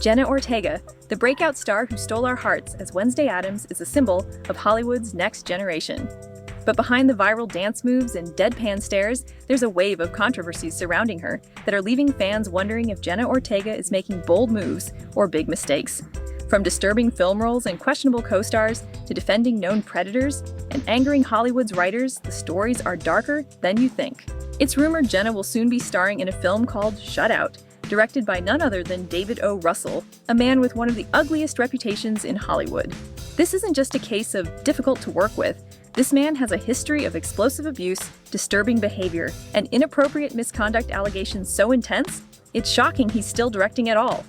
Jenna Ortega, the breakout star who stole our hearts as Wednesday Addams, is a symbol of Hollywood's next generation. But behind the viral dance moves and deadpan stares, there's a wave of controversies surrounding her that are leaving fans wondering if Jenna Ortega is making bold moves or big mistakes. From disturbing film roles and questionable co-stars to defending known predators and angering Hollywood's writers, the stories are darker than you think. It's rumored Jenna will soon be starring in a film called Shutout, directed by none other than David O. Russell, a man with one of the ugliest reputations in Hollywood. This isn't just a case of difficult to work with. This man has a history of explosive abuse, disturbing behavior, and inappropriate misconduct allegations so intense, it's shocking he's still directing at all.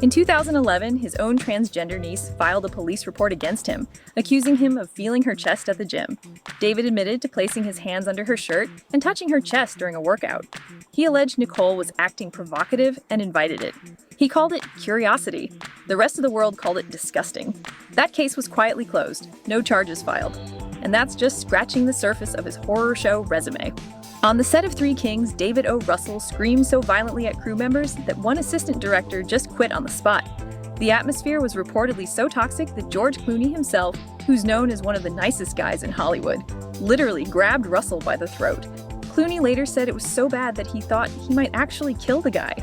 In 2011, his own transgender niece filed a police report against him, accusing him of feeling her chest at the gym. David admitted to placing his hands under her shirt and touching her chest during a workout. He alleged Nicole was acting provocative and invited it. He called it curiosity. The rest of the world called it disgusting. That case was quietly closed, no charges filed. And that's just scratching the surface of his horror show resume. On the set of Three Kings, David O. Russell screamed so violently at crew members that one assistant director just quit on the spot. The atmosphere was reportedly so toxic that George Clooney himself, who's known as one of the nicest guys in Hollywood, literally grabbed Russell by the throat. Clooney later said it was so bad that he thought he might actually kill the guy.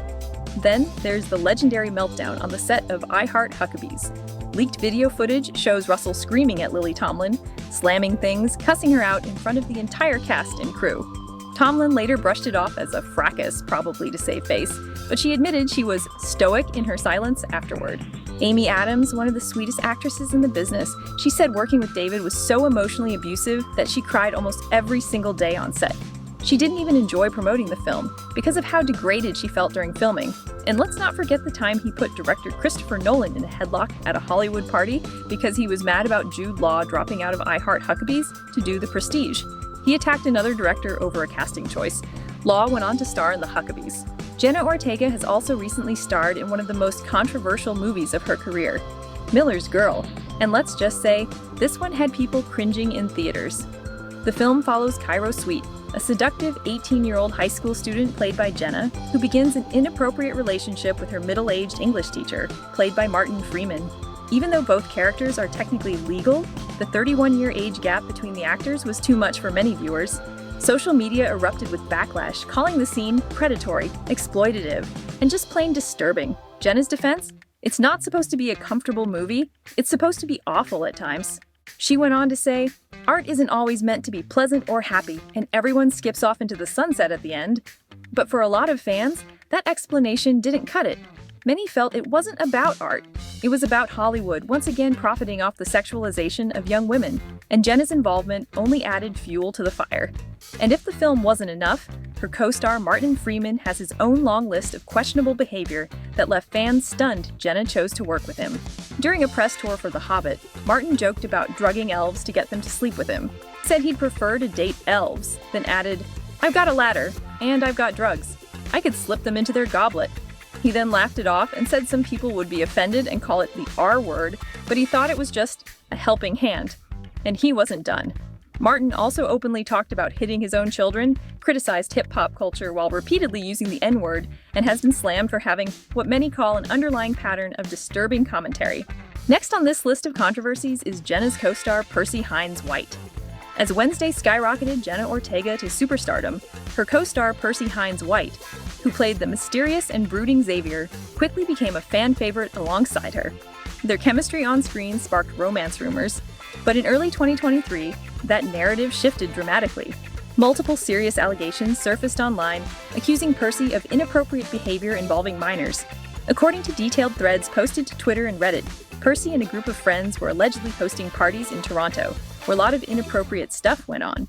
Then there's the legendary meltdown on the set of I Heart Huckabees. Leaked video footage shows Russell screaming at Lily Tomlin, slamming things, cussing her out in front of the entire cast and crew. Tomlin later brushed it off as a fracas, probably to save face, but she admitted she was stoic in her silence afterward. Amy Adams, one of the sweetest actresses in the business, she said working with David was so emotionally abusive that she cried almost every single day on set. She didn't even enjoy promoting the film because of how degraded she felt during filming. And let's not forget the time he put director Christopher Nolan in a headlock at a Hollywood party because he was mad about Jude Law dropping out of I Heart Huckabees to do The Prestige. He attacked another director over a casting choice. Law went on to star in The Huckabees. Jenna Ortega has also recently starred in one of the most controversial movies of her career, Miller's Girl. And let's just say, this one had people cringing in theaters. The film follows Cairo Sweet, a seductive 18-year-old high school student played by Jenna, who begins an inappropriate relationship with her middle-aged English teacher, played by Martin Freeman. Even though both characters are technically legal, the 31-year age gap between the actors was too much for many viewers. Social media erupted with backlash, calling the scene predatory, exploitative, and just plain disturbing. Jenna's defense? It's not supposed to be a comfortable movie. It's supposed to be awful at times. She went on to say, "Art isn't always meant to be pleasant or happy, and everyone skips off into the sunset at the end." But for a lot of fans, that explanation didn't cut it. Many felt it wasn't about art. It was about Hollywood once again profiting off the sexualization of young women, and Jenna's involvement only added fuel to the fire. And if the film wasn't enough, her co-star Martin Freeman has his own long list of questionable behavior that left fans stunned Jenna chose to work with him. During a press tour for The Hobbit, Martin joked about drugging elves to get them to sleep with him. Said he'd prefer to date elves, then added, "I've got a ladder, and I've got drugs. I could slip them into their goblet." He then laughed it off and said some people would be offended and call it the R word, but he thought it was just a helping hand. And he wasn't done. Martin also openly talked about hitting his own children, criticized hip-hop culture while repeatedly using the N-word, and has been slammed for having what many call an underlying pattern of disturbing commentary. Next on this list of controversies is Jenna's co-star Percy Hines White. As Wednesday skyrocketed Jenna Ortega to superstardom, her co-star Percy Hines White, who played the mysterious and brooding Xavier, quickly became a fan favorite alongside her. Their chemistry on screen sparked romance rumors, but in early 2023, that narrative shifted dramatically. Multiple serious allegations surfaced online, accusing Percy of inappropriate behavior involving minors. According to detailed threads posted to Twitter and Reddit, Percy and a group of friends were allegedly hosting parties in Toronto, where a lot of inappropriate stuff went on.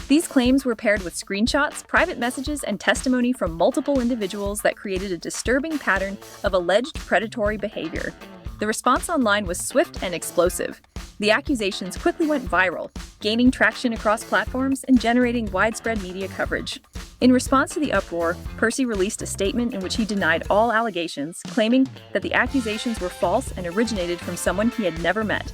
These claims were paired with screenshots, private messages, and testimony from multiple individuals that created a disturbing pattern of alleged predatory behavior. The response online was swift and explosive. The accusations quickly went viral, gaining traction across platforms and generating widespread media coverage. In response to the uproar, Percy released a statement in which he denied all allegations, claiming that the accusations were false and originated from someone he had never met.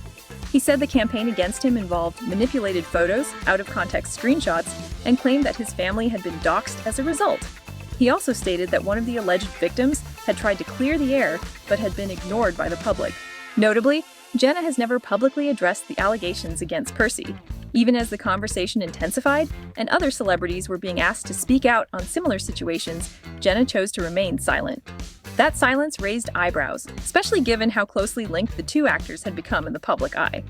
He said the campaign against him involved manipulated photos, out-of-context screenshots, and claimed that his family had been doxxed as a result. He also stated that one of the alleged victims had tried to clear the air but had been ignored by the public. Notably, Jenna has never publicly addressed the allegations against Percy. Even as the conversation intensified and other celebrities were being asked to speak out on similar situations, Jenna chose to remain silent. That silence raised eyebrows, especially given how closely linked the two actors had become in the public eye.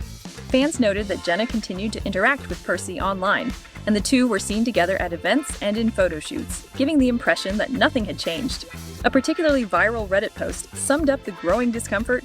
Fans noted that Jenna continued to interact with Percy online, and the two were seen together at events and in photo shoots, giving the impression that nothing had changed. A particularly viral Reddit post summed up the growing discomfort.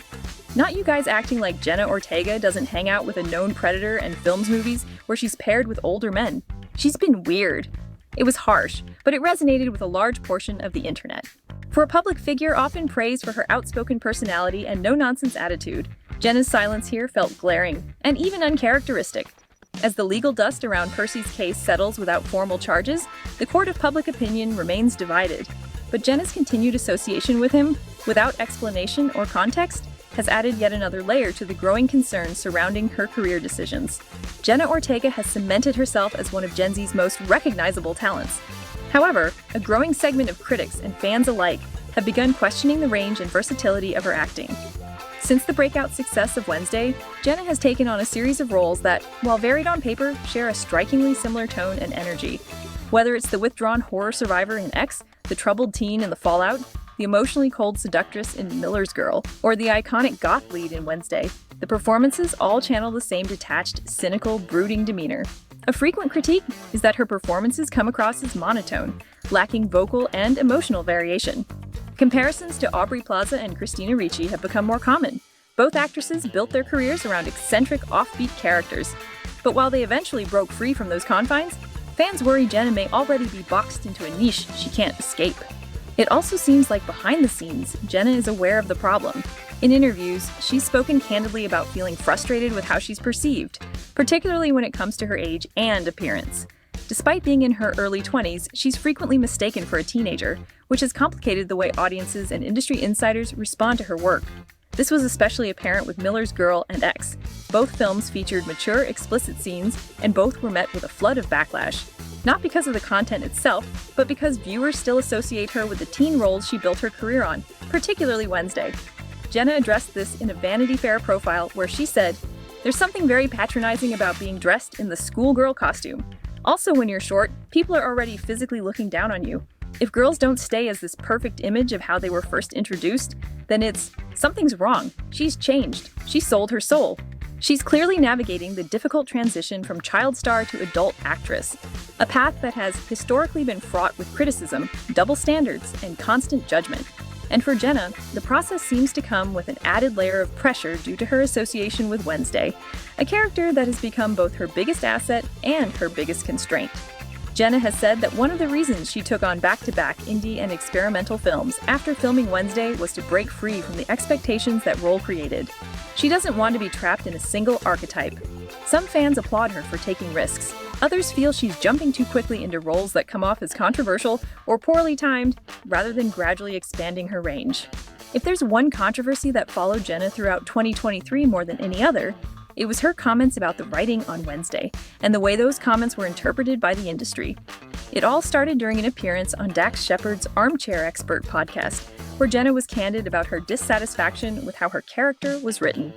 "Not you guys acting like Jenna Ortega doesn't hang out with a known predator and films movies where she's paired with older men. She's been weird." It was harsh, but it resonated with a large portion of the internet. For a public figure often praised for her outspoken personality and no-nonsense attitude, Jenna's silence here felt glaring and even uncharacteristic. As the legal dust around Percy's case settles without formal charges, the court of public opinion remains divided. But Jenna's continued association with him, without explanation or context, has added yet another layer to the growing concerns surrounding her career decisions. Jenna Ortega has cemented herself as one of Gen Z's most recognizable talents. However, a growing segment of critics and fans alike have begun questioning the range and versatility of her acting. Since the breakout success of Wednesday, Jenna has taken on a series of roles that, while varied on paper, share a strikingly similar tone and energy. Whether it's the withdrawn horror survivor in X, the troubled teen in The Fallout, the emotionally cold seductress in Miller's Girl, or the iconic goth lead in Wednesday, the performances all channel the same detached, cynical, brooding demeanor. A frequent critique is that her performances come across as monotone, lacking vocal and emotional variation. Comparisons to Aubrey Plaza and Christina Ricci have become more common. Both actresses built their careers around eccentric, offbeat characters. But while they eventually broke free from those confines, fans worry Jenna may already be boxed into a niche she can't escape. It also seems like behind the scenes, Jenna is aware of the problem. In interviews, she's spoken candidly about feeling frustrated with how she's perceived, particularly when it comes to her age and appearance. Despite being in her early 20s, she's frequently mistaken for a teenager, which has complicated the way audiences and industry insiders respond to her work. This was especially apparent with Miller's Girl and X. Both films featured mature, explicit scenes, and both were met with a flood of backlash. Not because of the content itself, but because viewers still associate her with the teen roles she built her career on, particularly Wednesday. Jenna addressed this in a Vanity Fair profile where she said, "There's something very patronizing about being dressed in the schoolgirl costume. Also, when you're short, people are already physically looking down on you. If girls don't stay as this perfect image of how they were first introduced, then something's wrong. She's changed. She sold her soul." She's clearly navigating the difficult transition from child star to adult actress, a path that has historically been fraught with criticism, double standards, and constant judgment. And for Jenna, the process seems to come with an added layer of pressure due to her association with Wednesday, a character that has become both her biggest asset and her biggest constraint. Jenna has said that one of the reasons she took on back-to-back indie and experimental films after filming Wednesday was to break free from the expectations that role created. She doesn't want to be trapped in a single archetype. Some fans applaud her for taking risks. Others feel she's jumping too quickly into roles that come off as controversial or poorly timed, rather than gradually expanding her range. If there's one controversy that followed Jenna throughout 2023 more than any other, it was her comments about the writing on Wednesday, and the way those comments were interpreted by the industry. It all started during an appearance on Dax Shepard's Armchair Expert podcast, where Jenna was candid about her dissatisfaction with how her character was written.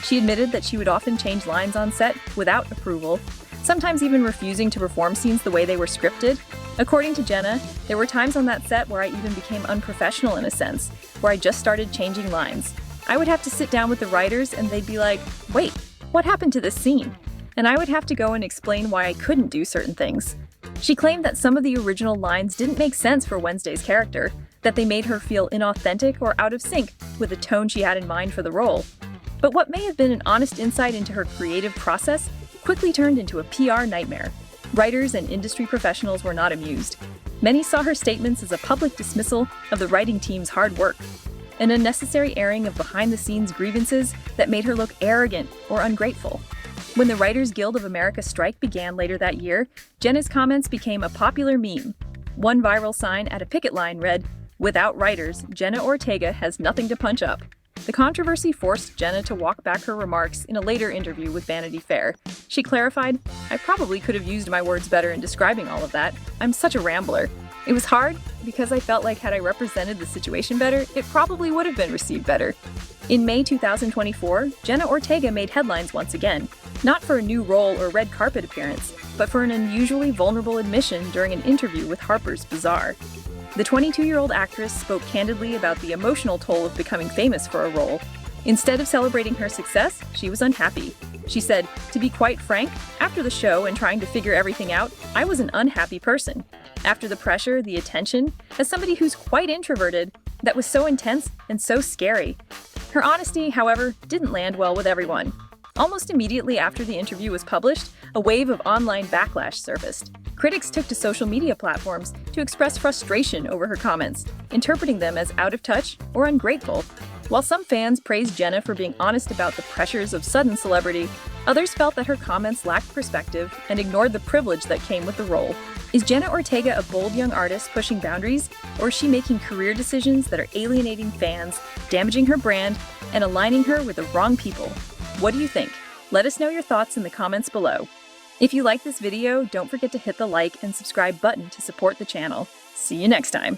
She admitted that she would often change lines on set without approval, sometimes even refusing to perform scenes the way they were scripted. According to Jenna, there were times on that set where I even became unprofessional in a sense, where I just started changing lines. I would have to sit down with the writers and they'd be like, "Wait, what happened to this scene?" And I would have to go and explain why I couldn't do certain things. She claimed that some of the original lines didn't make sense for Wednesday's character, that they made her feel inauthentic or out of sync with the tone she had in mind for the role. But what may have been an honest insight into her creative process quickly turned into a PR nightmare. Writers and industry professionals were not amused. Many saw her statements as a public dismissal of the writing team's hard work, an unnecessary airing of behind-the-scenes grievances that made her look arrogant or ungrateful. When the Writers Guild of America strike began later that year, Jenna's comments became a popular meme. One viral sign at a picket line read, "Without writers, Jenna Ortega has nothing to punch up." The controversy forced Jenna to walk back her remarks in a later interview with Vanity Fair. She clarified, "I probably could have used my words better in describing all of that. I'm such a rambler." It was hard because I felt like had I represented the situation better, it probably would have been received better. In May 2024, Jenna Ortega made headlines once again, not for a new role or red carpet appearance, but for an unusually vulnerable admission during an interview with Harper's Bazaar. The 22-year-old actress spoke candidly about the emotional toll of becoming famous for a role. Instead of celebrating her success, she was unhappy. She said, "To be quite frank, after the show and trying to figure everything out, I was an unhappy person. After the pressure, the attention, as somebody who's quite introverted, that was so intense and so scary." Her honesty, however, didn't land well with everyone. Almost immediately after the interview was published, a wave of online backlash surfaced. Critics took to social media platforms to express frustration over her comments, interpreting them as out of touch or ungrateful. While some fans praised Jenna for being honest about the pressures of sudden celebrity, others felt that her comments lacked perspective and ignored the privilege that came with the role. Is Jenna Ortega a bold young artist pushing boundaries, or is she making career decisions that are alienating fans, damaging her brand, and aligning her with the wrong people? What do you think? Let us know your thoughts in the comments below. If you like this video, don't forget to hit the like and subscribe button to support the channel. See you next time.